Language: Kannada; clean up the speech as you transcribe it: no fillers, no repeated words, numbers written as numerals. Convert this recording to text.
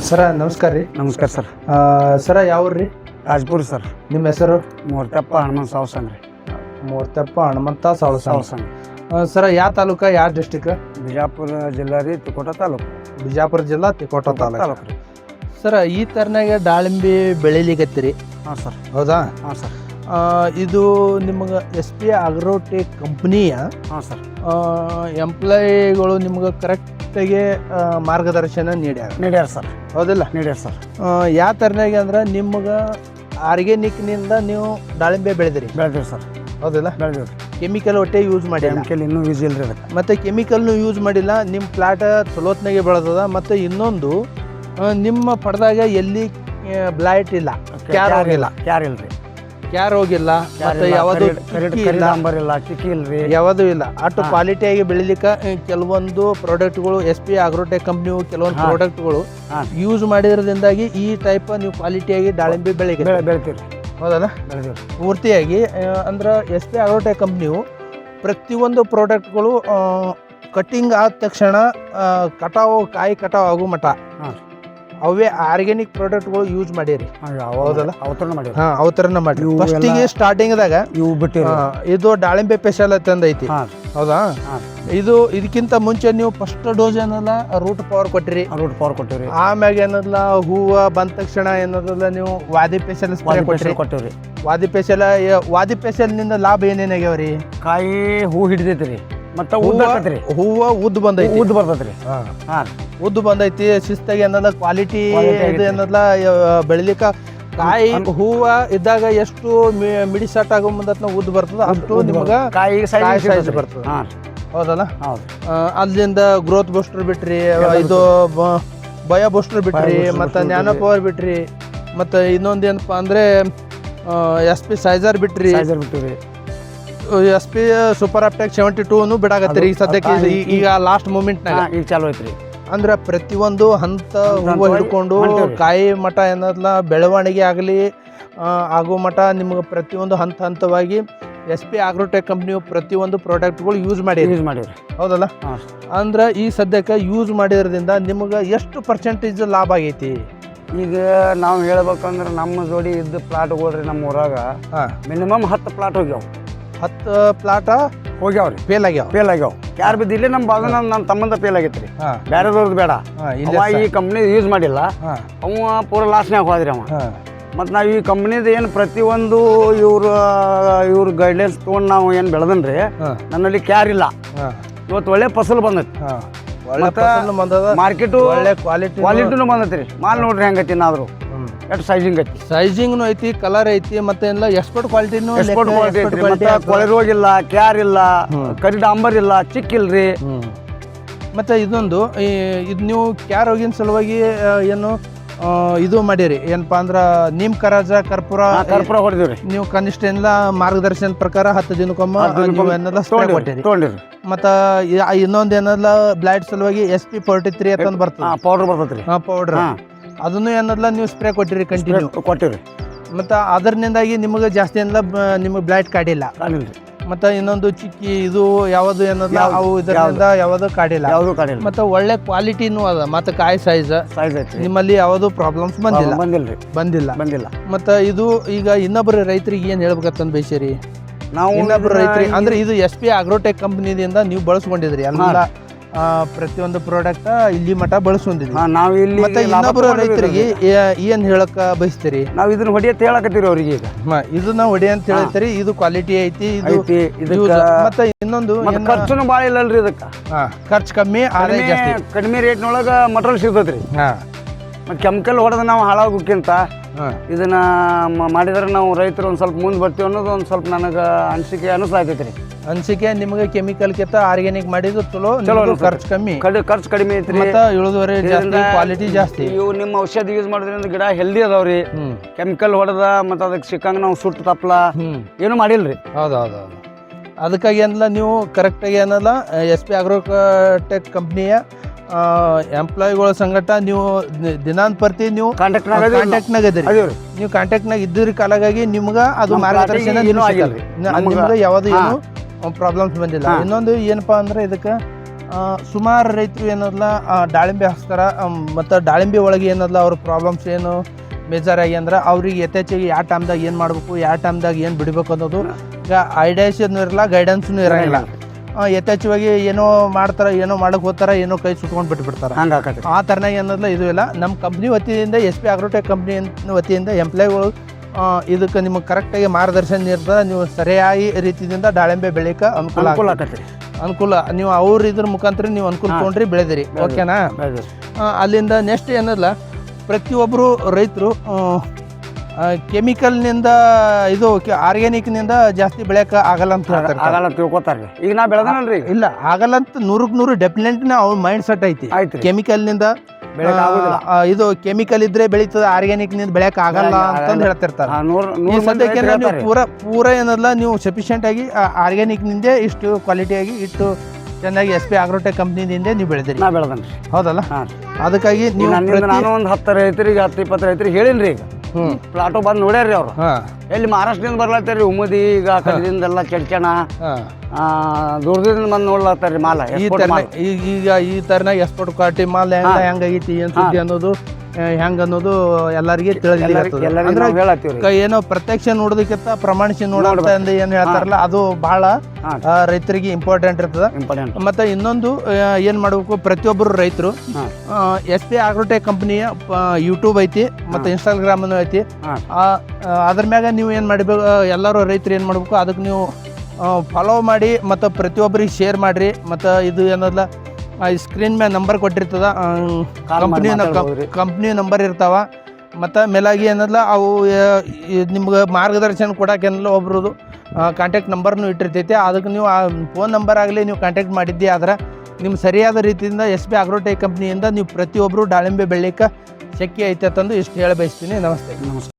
ಸರ ನಮಸ್ಕಾರ ರೀ. ನಮಸ್ಕಾರ ಸರ್. ಸರ ಯಾವ್ರಿ? ರಾಜ್ಪುರ್ ಸರ್. ನಿಮ್ಮ ಹೆಸರು? ಮೂರ್ತಪ್ಪ ಹನುಮಂತ ಸಾವಸಂಗ್ ರೀ. ಮೂರ್ತಪ್ಪ ಹನುಮಂತ ಸಾವಸಂಗ್. ಸರ ಯಾವ ತಾಲೂಕ, ಯಾವ ಡಿಸ್ಟಿಕ್? ಬಿಜಾಪುರ ಜಿಲ್ಲಾ ರೀ, ತಿಕೋಟ ತಾಲೂಕು. ಬಿಜಾಪುರ ಜಿಲ್ಲಾ, ತಿಕೋಟ ತಾಲೂಕು ರೀ. ಸರ ಈ ಥರನಾಗ ದಾಳಿಂಬೆ ಬೆಳಿಲಿಕತ್ತೀರಿ? ಹಾಂ ಸರ್. ಹೌದಾ? ಹಾಂ ಸರ್. ಇದು ನಿಮಗೆ SP ಆಗ್ರೋಟೆಕ್ ಕಂಪ್ನಿಯ ಹಾಂ ಸರ್. ಎಂಪ್ಲಾಯಿಗಳು ನಿಮ್ಗೆ ಕರೆಕ್ಟಾಗಿ ಮಾರ್ಗದರ್ಶನ ನೀಡ್ಯಾರ ಸರ್. ಹೌದಿಲ್ಲ? ನೀಡ್ಯಾರ ಸರ್. ಯಾವ ಥರನಾಗೆ ಅಂದ್ರೆ ನಿಮ್ಗೆ ಆರ್ಗ್ಯಾನಿಕ್ನಿಂದ ನೀವು ದಾಳಿಂಬೆ ಬೆಳೆದಿರಿ? ಬೆಳೆದಿರಿ ಸರ್. ಹೌದಿಲ್ಲ? ಬೆಳೆದಿರಿ. ಕೆಮಿಕಲ್ ಒಟ್ಟೆ ಯೂಸ್ ಮಾಡಿ, ಕೆಮಿಕಲ್ ಇನ್ನೂ ಯೂಸ್ ಇಲ್ಲ ರೀ ಅದಕ್ಕೆ. ಮತ್ತು ಕೆಮಿಕಲ್ನು ಯೂಸ್ ಮಾಡಿಲ್ಲ. ನಿಮ್ಮ ಪ್ಲಾಟ್ ಚಲೋತ್ನಾಗೆ ಬೆಳೆದದ. ಮತ್ತು ಇನ್ನೊಂದು ನಿಮ್ಮ ಪಡೆದಾಗ ಎಲ್ಲಿ ಬ್ಲೈಟ್ ಇಲ್ಲ, ಕ್ಯಾರ್ ಹೋಗಿಲ್ಲ. ಕ್ಯಾರ್ ಇಲ್ಲ ರೀ. ಕ್ಯಾರ್ ಹೋಗಿಲ್ಲ. ಮತ್ತು ಯಾವುದು ಚಿಕ್ಕಿ ಇಲ್ರಿ, ಯಾವುದು ಇಲ್ಲ. ಅಷ್ಟು ಕ್ವಾಲಿಟಿಯಾಗಿ ಬೆಳಿಲಿಕ್ಕೆ ಕೆಲವೊಂದು ಪ್ರಾಡಕ್ಟ್ಗಳು SP ಆಗ್ರೋಟೆಕ್ ಕಂಪ್ನಿವು ಕೆಲವೊಂದು ಪ್ರಾಡಕ್ಟ್ಗಳು ಯೂಸ್ ಮಾಡಿರೋದ್ರಿಂದಾಗಿ ಈ ಟೈಪ್ ನೀವು ಕ್ವಾಲಿಟಿಯಾಗಿ ದಾಳಿಂಬೆ ಬೆಳಿತೀರಿ. ಹೌದಲ್ಲ? ಪೂರ್ತಿಯಾಗಿ ಅಂದ್ರೆ SP ಆಗ್ರೋಟೆಕ್ ಕಂಪ್ನಿಯು ಪ್ರತಿಯೊಂದು ಪ್ರಾಡಕ್ಟ್ಗಳು ಕಟ್ಟಿಂಗ್ ಆದ ತಕ್ಷಣ ಕಾಯಿ ಕಟಾವು ಆಗೋ ಮಟ್ಟ ಅವೇ ಆರ್ಗ್ಯಾನಿಕ್ ಪ್ರಾಡಕ್ಟ್ಗಳು ಯೂಸ್ ಮಾಡಿರಿ. ಹೌದಲ್ಲ? ಅವತರಣ ಮಾಡಿ ಫಸ್ಟಿಗೆ ಸ್ಟಾರ್ಟಿಂಗ್ದಾಗ ಇವು ಬಿಟ್ಟು ಇದು ದಾಳಿಂಬೆ ಸ್ಪೆಷಲ್ ಅಂತಂದೈತಿ. ಹೌದಾ? ಇದಕ್ಕಿಂತ ಮುಂಚೆ ನೀವು ಫಸ್ಟ್ ಡೋಸ್ ಏನಲ್ಲ ರೂಟ್ ಪವರ್ ಕೊಟ್ಟಿರಿ. ಆಮ್ಯಾಗ ಏನಲ್ಲ ಹೂವ ಬಂದ ತಕ್ಷಣ ಏನಲ್ಲ ನೀವು ವಾದಿ ಸ್ಪೆಷಲ್ ಕೊಟ್ಟಿರಿ. ವಾದಿ ಸ್ಪೆಷಲ್ ನಿಂದ ಲಾಭ ಏನೇನಾಗ್ಯಾವ್ರಿ? ಕಾಯಿ ಹೂ ಹಿಡಿದೈತ್ರಿ, ಮತ್ತೆ ಹೂವ ಉದ್ದು ಬಂದೈತಿ. ಉದ್ದು ಬಂದೈತಿ. ಶಿಸ್ತಾಗಿ ಏನಲ್ಲ ಕ್ವಾಲಿಟಿ ಇದು ಏನಲ್ಲ ಬೆಳಿಲಿಕ್ಕ ಕಾಯಿ ಹೂವ ಇದ್ದಾಗ ಎಷ್ಟು ಮಿಡಿ ಸ್ಟಾರ್ಟ್ ಆಗೋ ಮುಂದತ್ ಉದ್ದು ಬರ್ತದ ಅಷ್ಟು ನಿಮ್ಗ ಕಾಯಿ ಸೈಜ್ ಬರ್ತದ. ಹೌದಲ್ಲ? ಅಲ್ಲಿಂದ ಗ್ರೋತ್ ಬೂಸ್ಟರ್ ಬಿಟ್ರಿ, ಇದು ಬಯೋ ಬೂಸ್ಟರ್ ಬಿಟ್ರಿ, ಮತ್ತು ನ್ಯಾನೋ ಪವರ್ ಬಿಟ್ರಿ, ಮತ್ತು ಇನ್ನೊಂದು ಏನಪ್ಪಾ ಅಂದ್ರೆ SP ಸೈಜರ್ ಬಿಟ್ರಿ. SP ಸೂಪರ್ ಅಪ್ಟೆಕ್ 72 ಬಿಡಾಕತ್ತೀರಿ ಈಗ ಸದ್ಯಕ್ಕೆ. ಈಗ ಲಾಸ್ಟ್ ಮೂಮೆಂಟ್ನಾಗ ಈಗ ಚಾಲು ಐತ್ರಿ. ಅಂದ್ರೆ ಪ್ರತಿಯೊಂದು ಹಂತ ಹೂವು ಹಿಡ್ಕೊಂಡು ಕಾಯಿ ಮಠ ಏನಲ್ಲ ಬೆಳವಣಿಗೆ ಆಗಲಿ ಆಗೋ ಮಠ ನಿಮ್ಗೆ ಪ್ರತಿಯೊಂದು ಹಂತವಾಗಿ SP ಆಗ್ರೋಟೆಕ್ ಕಂಪ್ನಿಯು ಪ್ರತಿಯೊಂದು ಪ್ರಾಡಕ್ಟ್ಗಳು ಯೂಸ್ ಮಾಡಿರಿ. ಹೌದಲ್ಲ? ಅಂದ್ರೆ ಈ ಸದ್ಯಕ್ಕೆ ಯೂಸ್ ಮಾಡಿರೋದ್ರಿಂದ ನಿಮ್ಗೆ ಎಷ್ಟು ಪರ್ಸೆಂಟೇಜ್ ಲಾಭ ಆಗೈತಿ? ಈಗ ನಾವು ಹೇಳ್ಬೇಕಂದ್ರೆ ನಮ್ಮ ಜೋಡಿ ಇದ್ದ ಪ್ಲಾಟ್ಗಳ್ರಿ ನಮ್ಮ ಊರಾಗ ಮಿನಿಮಮ್ 10 ಪ್ಲಾಟ್ ಹೋಗ್ಯಾವ. 10 ಪ್ಲಾಟ ಹೋಗ್ಯಾವ್ರಿ. ಫೇಲ್ ಆಗ್ಯಾವ. ಯಾರು ಬಿದ್ದು ಇಲ್ಲಿ ನಮ್ಮ ಬಾಗ ನನ್ನ ತಮ್ಮಂದ ಫೇಲ್ ಆಗೈತ್ರಿ. ಬೇರೆದವ್ರದ್ದು ಬೇಡ. ಈ ಕಂಪ್ನಿ ಯೂಸ್ ಮಾಡಿಲ್ಲ, ಅವ ಪೂರ ಲಾಸ್ನ್ಯಾಗ ಹೋದ್ರಿ ಅವ. ಮತ್ತು ನಾವು ಈ ಕಂಪ್ನಿದ ಏನು ಪ್ರತಿಯೊಂದು ಇವ್ರ ಗೈಡ್ಲೈನ್ಸ್ ತೊಗೊಂಡು ನಾವು ಏನು ಬೆಳೆದನ್ರಿ, ನನ್ನಲ್ಲಿ ಕ್ಯಾರ್ ಇಲ್ಲ. ಇವತ್ತು ಒಳ್ಳೆ ಫಸಲು ಬಂದೈತಿ. ಮಾರ್ಕೆಟು ಕ್ವಾಲಿಟಿನೂ ಬಂದೈತಿ. ಮಾಲ್ ನೋಡ್ರಿ ಹೆಂಗೈತಿ ಏನಾದ್ರು ಎಷ್ಟು ಸೈಜಿಂಗ್ನು ಐತಿ, ಕಲರ್ ಐತಿ, ಮತ್ತೆ ಎಲ್ಲ ಎಕ್ಸ್ಪೋರ್ಟ್ ಕ್ವಾಲಿಟಿನೂ ಕೊಳೆ ರೋಗ ಇಲ್ಲ, ಕ್ಯಾರ್ ಇಲ್ಲ, ಕರಿ ಡಾಂಬರ್ ಇಲ್ಲ, ಚಿಕ್ಕಿಲ್ರಿ. ಮತ್ತೆ ಇದೊಂದು ಇದು ನೀವು ಕ್ಯಾರ್ ಹೋಗಿನ ಸಲುವಾಗಿ ಏನು ಇದು ಮಾಡಿರಿ ಏನಪ್ಪಾ ಅಂದ್ರ ನೀಮ್ ಕರಾಜ ಕರ್ಪೂರ ಹೊಡೆದಿವ್ರಿ. ನೀವು ಕನಿಷ್ಠ ಎಲ್ಲ ಮಾರ್ಗದರ್ಶನ ಪ್ರಕಾರ 10 ದಿನಕ್ಕೊಮ್ಮೆ ತೊಗೊಂಡಿರಿ. ಮತ್ತ ಇನ್ನೊಂದ್ ಏನಲ್ಲ ಬ್ಲೈಟ್ ಸಲುವಾಗಿ SP 43 ಅಂತ ಬರ್ತದೆ, ಪೌಡರ್ ಬರ್ತೈತ್ರಿ. ಪೌಡರ್ ಅದನ್ನು ಏನಲ್ಲ ನೀವು ಸ್ಪ್ರೇ ಕೊಟ್ಟಿರಿ, ಕಂಟಿನ್ಯೂ ಕೊಟ್ಟಿರಿ. ಮತ್ತು ಅದರಿಂದಾಗಿ ನಿಮಗೆ ಜಾಸ್ತಿ ಏನಲ್ಲ ನಿಮಗೆ ಬ್ಲೈಟ್ ಕಾಡಿಲ್ಲ. ಮತ್ತು ಇನ್ನೊಂದು ಚಿಕ್ಕಿ ಇದು ಯಾವುದು ಏನಲ್ಲ ಅವು ಇದರಿಂದ ಯಾವುದು ಕಾಡಿಲ್ಲ. ಮತ್ತು ಒಳ್ಳೆ ಕ್ವಾಲಿಟಿನೂ ಅದ. ಮತ್ತು ಕಾಯಿ ಸೈಜ್ ನಿಮ್ಮಲ್ಲಿ ಯಾವುದು ಪ್ರಾಬ್ಲಮ್ಸ್ ಬಂದಿಲ್ಲ. ಮತ್ತು ಇದು ಈಗ ಇನ್ನೊಬ್ಬರು ರೈತರಿಗೆ ಏನು ಹೇಳ್ಬೇಕಂತ ಬಯಸಿರಿ? ನಾವು ಇನ್ನೊಬ್ಬರು ರೈತರಿಗೆ ಅಂದ್ರೆ ಇದು SP ಆಗ್ರೋಟೆಕ್ ಕಂಪ್ನಿದಿಂದ ನೀವು ಬಳಸ್ಕೊಂಡಿದ್ರಿ ಎಲ್ಲ ಪ್ರತಿಯೊಂದು ಪ್ರಾಡಕ್ಟ್ ಇಲ್ಲಿ ಮಠ ಬಳಸ್ಕೊಂಡಿದ್ವಿ ನಾವು. ಇಲ್ಲಿ ಮತ್ತೆ ಇನ್ನೊಬ್ಬರು ರೈತರಿಗೆ ಏನ್ ಹೇಳಕ್ ಬಯಸ್ತೀರಿ? ನಾವು ಇದನ್ನ ಹೊಡಿ ಅಂತ ಹೇಳಕತ್ತೀರಿ ಅವ್ರಿಗೆ. ಈಗ ಇದನ್ನ ಹೊಡಿ ಅಂತ ಹೇಳ್ತೀರಿ. ಇದು ಕ್ವಾಲಿಟಿ ಐತಿ. ಮತ್ತೆ ಇನ್ನೊಂದು ಖರ್ಚುನು ಭಾಳ ಇಲ್ಲಲ್ರಿ ಇದಕ್ಕೆ. ಖರ್ಚು ಕಮ್ಮಿ, ಆದಾಯ ಜಾಸ್ತಿ. ಕಡಿಮೆ ರೇಟ್ನೊಳಗ ಮಟೀರಿಯಲ್ ಸಿಗ್ತೈತ್ರಿ. ಮತ್ತೆ ಕೆಮಿಕಲ್ ಹೊಡೆದ ನಾವು ಹಾಳಾಗೋಕ್ಕಿಂತ ಇದನ್ನ ಮಾಡಿದ್ರೆ ನಾವು ರೈತರು ಒಂದ್ ಸ್ವಲ್ಪ ಮುಂದೆ ಬರ್ತೀವಿ ಅನ್ನೋದು ಒಂದ್ ಸ್ವಲ್ಪ ನನಗೆ ಅನಿಸಿಕೆ. ನಿಮಗೆ ಕೆಮಿಕಲ್ಕಿಂತ ಆರ್ಗ್ಯಾನಿಕ್ ಮಾಡಿದ್ದು ಚಲೋ, ಖರ್ಚು ಕಡಿಮೆ ಐತ್ರಿ. ಮತ್ತೆ ಇಳುವರಿ ಜಾಸ್ತಿ, ಕ್ವಾಲಿಟಿ ಜಾಸ್ತಿ. ಇವು ನಿಮ್ಮ ಔಷಧಿ ಯೂಸ್ ಮಾಡೋದ್ರಿಂದ ಗಿಡ ಹೆಲ್ದಿ ಅದಾವ್ರಿ. ಕೆಮಿಕಲ್ ಹೊಡೆದ ಮತ್ತೆ ಅದಕ್ಕೆ ಸಿಕ್ಕಂಗ ನಾವು ಸುಟ್ಟು ತಪ್ಪಲ ಏನು ಮಾಡಿಲ್ರಿ. ಹೌದೌದು. ಅದಕ್ಕಾಗಿ ಏನಲ್ಲ ನೀವು ಕರೆಕ್ಟಾಗಿ ಏನಲ್ಲ SP ಆಗ್ರೋಟೆಕ್ ಕಂಪ್ನಿಯ ಎಂಪ್ಲಾಯಿಗಳ ಸಂಗಟ ನೀವು ದಿನಾಂತರ್ತಿ ನೀವು ಕಾಂಟ್ಯಾಕ್ಟ್ನಾಗ ಇದೀರಿ. ನೀವು ಕಾಂಟ್ಯಾಕ್ಟ್ನಾಗ ಇದ್ದಿರ ಕಾಲಾಗಿ ನಿಮ್ಗೆ ಅದು ಮಾರ್ಗದರ್ಶನ ನಿಮ್ಗೆ ಯಾವುದು ಏನು ಪ್ರಾಬ್ಲಮ್ಸ್ ಬಂದಿಲ್ಲ. ಇನ್ನೊಂದು ಏನಪ್ಪಾ ಅಂದ್ರೆ ಇದಕ್ಕೆ ಸುಮಾರು ರೈತರು ಏನದಲ್ಲ ದಾಳಿಂಬೆ ಹಾಕ್ತಾರ, ಮತ್ತು ದಾಳಿಂಬೆ ಒಳಗೆ ಏನದಲ್ಲ ಅವ್ರ ಪ್ರಾಬ್ಲಮ್ಸ್ ಏನು ಮೇಜರ್ ಆಗಿ ಅಂದ್ರೆ ಅವ್ರಿಗೆ ಯಥೇಚ್ಛಾಗಿ ಯಾವ ಟೈಮ್ದಾಗ ಏನು ಮಾಡಬೇಕು, ಯಾವ ಟೈಮ್ದಾಗ ಏನು ಬಿಡಬೇಕು ಅನ್ನೋದು ಈಗ ಐಡಿಯಾಸೂ ಇರಲ್ಲ, ಗೈಡೆನ್ಸ್ನು ಇರೋಂಗಿಲ್ಲ. ಯಥೇಚ್ಛವಾಗಿ ಏನೋ ಮಾಡ್ತಾರೆ, ಏನೋ ಮಾಡಕ್ಕೆ ಹೋಗ್ತಾರೆ, ಏನೋ ಕೈ ಸುಟ್ಕೊಂಡು ಬಿಟ್ಬಿಡ್ತಾರೆ. ಆ ಥರನಾಗಿ ಏನದಲ್ಲ ಇದು ಇಲ್ಲ. ನಮ್ಮ ಕಂಪ್ನಿ ವತಿಯಿಂದ SP ಆಗ್ರೋಟೆಕ್ ಕಂಪ್ನಿ ವತಿಯಿಂದ ಎಂಪ್ಲಾಯಿಗಳು ಇದಕ್ಕೆ ನಿಮಗೆ ಕರೆಕ್ಟಾಗಿ ಮಾರ್ಗದರ್ಶನ ನೀಡ್ತಾರೆ. ನೀವು ಸರಿಯಾಗಿ ರೀತಿಯಿಂದ ದಾಳಿಂಬೆ ಬೆಳೆಯಕ್ಕೆ ಅನುಕೂಲ ನೀವು ಅವ್ರ ಇದ್ರ ಮುಖಾಂತರ ನೀವು ಅನುಕೂಲ ತೊಗೊಂಡ್ರಿ ಬೆಳೆದಿರಿ. ಓಕೆನಾ? ಅಲ್ಲಿಂದ ನೆಕ್ಸ್ಟ್ ಏನಲ್ಲ, ಪ್ರತಿಯೊಬ್ಬರು ರೈತರು ಕೆಮಿಕಲ್ನಿಂದ ಇದು ಆರ್ಗ್ಯಾನಿಕ್ನಿಂದ ಜಾಸ್ತಿ ಬೆಳೆಯಕ್ಕೆ ಆಗಲ್ಲ ಅಂತ ಹೇಳ್ತಾರೆ, ತಿಳ್ಕೊತಾರೆ. ಈಗ ನಾ ಬೆಳೆದನಲ್ರಿ, ಇಲ್ಲ ಆಗಲ್ಲ ಅಂತ 100% ಡೆಫಿನೆಟ್ಲಿ ಅವ್ರ ಮೈಂಡ್ ಸೆಟ್ ಐತಿ. ಕೆಮಿಕಲ್ನಿಂದ ಇದು ಕೆಮಿಕಲ್ ಇದ್ರೆ ಬೆಳೀತದೆ, ಆರ್ಗ್ಯಾನಿಕ್ ನಿಂದ ಬೆಳೆಯಕ್ ಆಗಲ್ಲ ಅಂತಂದು ಹೇಳ್ತಿರ್ತಾರೆ. ಈ ಸದ್ಯಕ್ಕೆ ನೀವು ಪೂರ ಏನಲ್ಲ, ನೀವು ಸಫಿಷಿಯೆಂಟ್ ಆಗಿ ಆರ್ಗ್ಯಾನಿಕ್ ನಿಂದೆ ಇಷ್ಟು ಕ್ವಾಲಿಟಿಯಾಗಿ ಇಷ್ಟು ಚೆನ್ನಾಗಿ SP ಆಗ್ರೋಟೆಕ್ ಕಂಪ್ನಿದಿಂದ ನೀವು ಬೆಳೆದಿರಿ. ಹೌದಲ್ಲ? ಅದಕ್ಕಾಗಿ ನೀವು ನಾನು ಒಂದು 10 ರೈತರಿಗೆ 10-20 ರೈತರಿಗೆ ಹೇಳಿನ್ರಿ. ಈಗ ಪ್ಲಾಟೋ ಬಂದು ನೋಡ್ಯಾರ್ರಿ ಅವ್ರು. ಎಲ್ಲಿ ಮಹಾರಾಷ್ಟ್ರದಿಂದ ಬರ್ಲತ್ತಾರ್ರಿ, ಉಮ್ಮದಿ ಈಗ ಕಡೆದಿಂದೆಲ್ಲ ಚಡ್ಚಣ ದೂರದಿಂದ ಬಂದು ನೋಡ್ಲತ್ತಾರ್ರಿ ಮಾಲ. ಈಗ ಈ ತರನಾಗ ಎಕ್ಸ್ಪೋರ್ಟ್ ಕ್ವಾಲಿಟಿ ಮಾಲ್ ಹೆಂಗಾಗೈತಿ, ಏನ್ ಸುದ್ದಿ ಅನ್ನೋದು ಹೆಂಗ ಅನ್ನೋದು ಎಲ್ಲರಿಗೆ ತಿಳಿದಿಲ್ಲ. ಏನೋ ಪ್ರತ್ಯಕ್ಷ ನೋಡೋದಕ್ಕಿಂತ ಪ್ರಮಾಣಿಸಿ ನೋಡೋದ ಏನ್ ಹೇಳ್ತಾರಲ್ಲ, ಅದು ಬಹಳ ರೈತರಿಗೆ ಇಂಪಾರ್ಟೆಂಟ್ ಇರ್ತದ. ಮತ್ತೆ ಇನ್ನೊಂದು ಏನ್ ಮಾಡ್ಬೇಕು, ಪ್ರತಿಯೊಬ್ಬರು ರೈತರು SP ಆಗ್ರೋಟೆಕ್ ಕಂಪನಿಯ ಯೂಟ್ಯೂಬ್ ಐತಿ, ಮತ್ತೆ ಇನ್ಸ್ಟಾಗ್ರಾಮ್ ಐತಿ. ಅದ್ರ ಮ್ಯಾಗ ನೀವು ಏನ್ ಮಾಡ್ಬೇಕು, ಎಲ್ಲರೂ ರೈತರು ಏನ್ ಮಾಡ್ಬೇಕು, ಅದಕ್ಕೆ ನೀವು ಫಾಲೋ ಮಾಡಿ ಮತ್ತು ಪ್ರತಿಯೊಬ್ಬರಿಗೆ ಶೇರ್ ಮಾಡಿರಿ. ಮತ್ತು ಇದು ಏನಲ್ಲ, ಸ್ಕ್ರೀನ್ ಮ್ಯಾಗ ನಂಬರ್ ಕೊಟ್ಟಿರ್ತದ, ಕಂಪ್ನಿ ನಂಬರ್ ಇರ್ತಾವ. ಮತ್ತು ಮೇಲಾಗಿ ಏನಲ್ಲ, ಅವು ನಿಮ್ಗೆ ಮಾರ್ಗದರ್ಶನ ಕೊಡೋಕೆ ಏನಲ್ಲ ಒಬ್ರದ್ದು ಕಾಂಟ್ಯಾಕ್ಟ್ ನಂಬರ್ನು ಇಟ್ಟಿರ್ತೈತೆ. ಅದಕ್ಕೆ ನೀವು ಆ ಫೋನ್ ನಂಬರ್ ಆಗಲಿ ನೀವು ಕಾಂಟ್ಯಾಕ್ಟ್ ಮಾಡಿದ್ದೆ ಆದ್ರೆ ನಿಮ್ಮ ಸರಿಯಾದ ರೀತಿಯಿಂದ SP ಆಗ್ರೋಟೆಕ್ ಕಂಪ್ನಿಯಿಂದ ನೀವು ಪ್ರತಿಯೊಬ್ಬರು ದಾಳಿಂಬೆ ಬೆಳಿಲಿಕ್ಕೆ ಶಕ್ಯ ಐತೆ ಅಂತಂದು ಇಷ್ಟು ಹೇಳ ಬಯಸ್ತೀನಿ. ನಮಸ್ತೆ.